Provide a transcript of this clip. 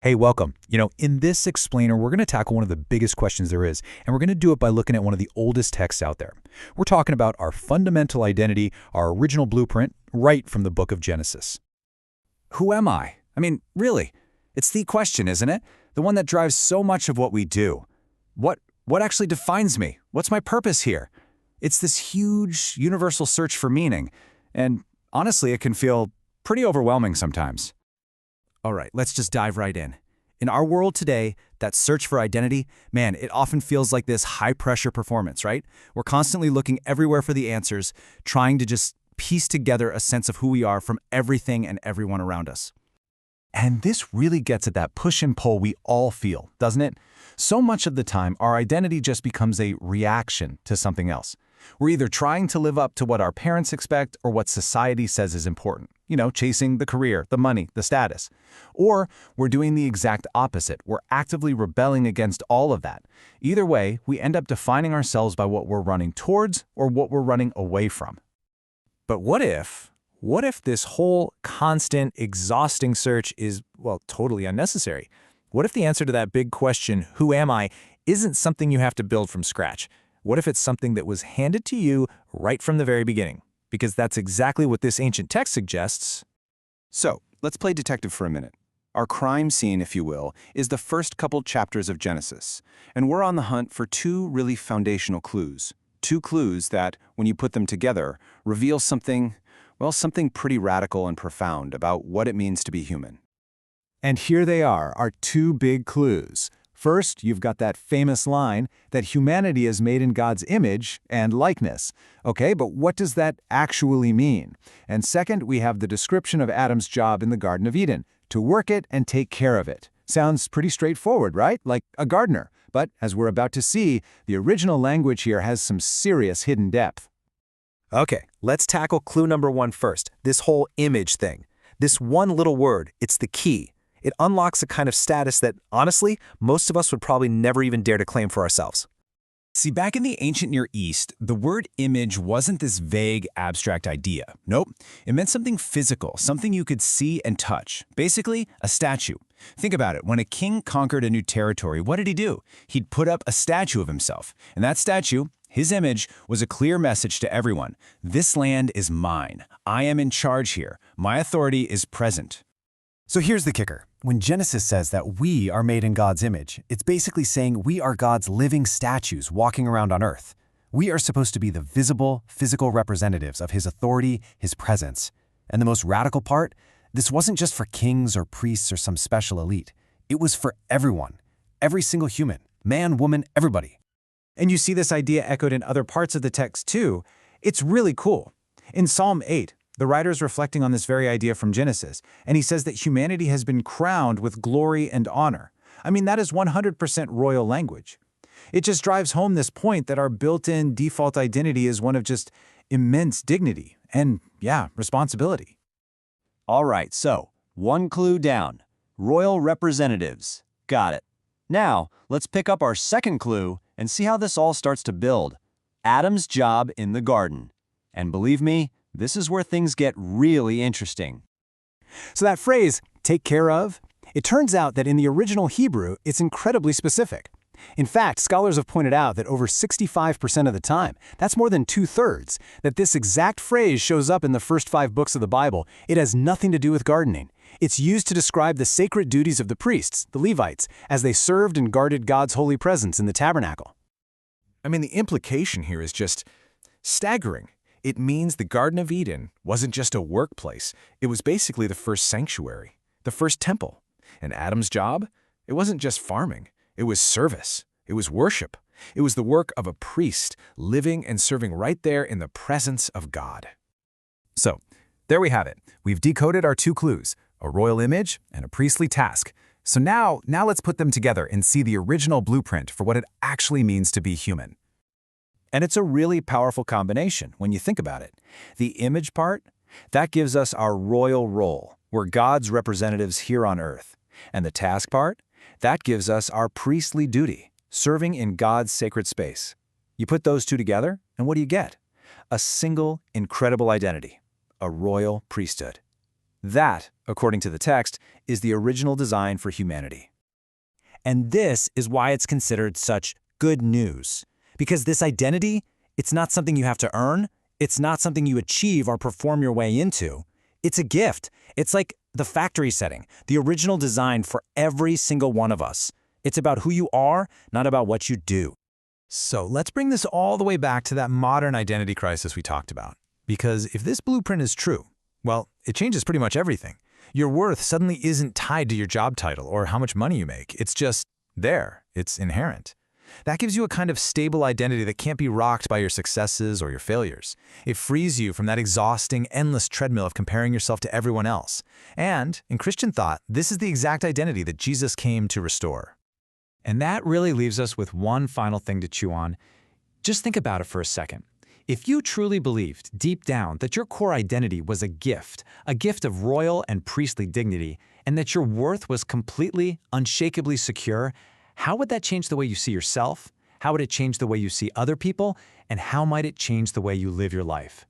Hey, welcome. In this explainer, we're going to tackle one of the biggest questions there is, and we're going to do it by looking at one of the oldest texts out there. We're talking about our fundamental identity, our original blueprint, right from the book of Genesis. Who am I? Really, it's the question, isn't it? The one that drives so much of what we do. What actually defines me? What's my purpose here? It's this huge, universal search for meaning, and honestly, it can feel pretty overwhelming sometimes. All right, let's just dive right in. In our world today, that search for identity, man, it often feels like this high-pressure performance, right? We're constantly looking everywhere for the answers, trying to just piece together a sense of who we are from everything and everyone around us. And this really gets at that push and pull we all feel, doesn't it? So much of the time, our identity just becomes a reaction to something else. We're either trying to live up to what our parents expect or what society says is important. Chasing the career, the money, the status. Or we're doing the exact opposite. We're actively rebelling against all of that. Either way, we end up defining ourselves by what we're running towards or what we're running away from. But what if this whole constant, exhausting search is, totally unnecessary? What if the answer to that big question, who am I, isn't something you have to build from scratch? What if it's something that was handed to you right from the very beginning? Because that's exactly what this ancient text suggests. So, let's play detective for a minute. Our crime scene, if you will, is the first couple chapters of Genesis, and we're on the hunt for two really foundational clues. Two clues that, when you put them together, reveal something pretty radical and profound about what it means to be human. And here they are, our two big clues. First, you've got that famous line that humanity is made in God's image and likeness. Okay, but what does that actually mean? And second, we have the description of Adam's job in the Garden of Eden, to work it and take care of it. Sounds pretty straightforward, right? Like a gardener. But as we're about to see, the original language here has some serious hidden depth. Okay, let's tackle clue number one first, this whole image thing. This one little word, it's the key. It unlocks a kind of status that, honestly, most of us would probably never even dare to claim for ourselves. See, back in the ancient Near East, the word image wasn't this vague, abstract idea. Nope, it meant something physical, something you could see and touch. Basically, a statue. Think about it. When a king conquered a new territory, what did he do? He'd put up a statue of himself. And that statue, his image, was a clear message to everyone. This land is mine. I am in charge here. My authority is present. So here's the kicker. When Genesis says that we are made in God's image, it's basically saying we are God's living statues walking around on earth. We are supposed to be the visible, physical representatives of His authority, His presence. And the most radical part, this wasn't just for kings or priests or some special elite. It was for everyone, every single human, man, woman, everybody. And you see this idea echoed in other parts of the text too. It's really cool. In Psalm 8, the writer is reflecting on this very idea from Genesis, and he says that humanity has been crowned with glory and honor. That is 100% royal language. It just drives home this point that our built-in default identity is one of just immense dignity and, responsibility. All right, so one clue down. Royal representatives. Got it. Now, let's pick up our second clue and see how this all starts to build. Adam's job in the garden. And believe me, this is where things get really interesting. So that phrase, take care of, it turns out that in the original Hebrew, it's incredibly specific. In fact, scholars have pointed out that over 65% of the time, that's more than 2/3, that this exact phrase shows up in the first 5 books of the Bible. It has nothing to do with gardening. It's used to describe the sacred duties of the priests, the Levites, as they served and guarded God's holy presence in the tabernacle. The implication here is just staggering. It means the Garden of Eden wasn't just a workplace. It was basically the first sanctuary, the first temple. And Adam's job? It wasn't just farming. It was service. It was worship. It was the work of a priest living and serving right there in the presence of God. So, there we have it. We've decoded our two clues, a royal image and a priestly task. So now let's put them together and see the original blueprint for what it actually means to be human. And it's a really powerful combination when you think about it. The image part, that gives us our royal role. We're God's representatives here on earth. And the task part, that gives us our priestly duty, serving in God's sacred space. You put those two together, and what do you get? A single, incredible identity, a royal priesthood. That, according to the text, is the original design for humanity. And this is why it's considered such good news. Because this identity, it's not something you have to earn. It's not something you achieve or perform your way into. It's a gift. It's like the factory setting, the original design for every single one of us. It's about who you are, not about what you do. So let's bring this all the way back to that modern identity crisis we talked about. Because if this blueprint is true, well, it changes pretty much everything. Your worth suddenly isn't tied to your job title or how much money you make. It's just there. It's inherent. That gives you a kind of stable identity that can't be rocked by your successes or your failures. It frees you from that exhausting, endless treadmill of comparing yourself to everyone else. And, in Christian thought, this is the exact identity that Jesus came to restore. And that really leaves us with one final thing to chew on. Just think about it for a second. If you truly believed, deep down, that your core identity was a gift of royal and priestly dignity, and that your worth was completely, unshakably secure, how would that change the way you see yourself? How would it change the way you see other people? And how might it change the way you live your life?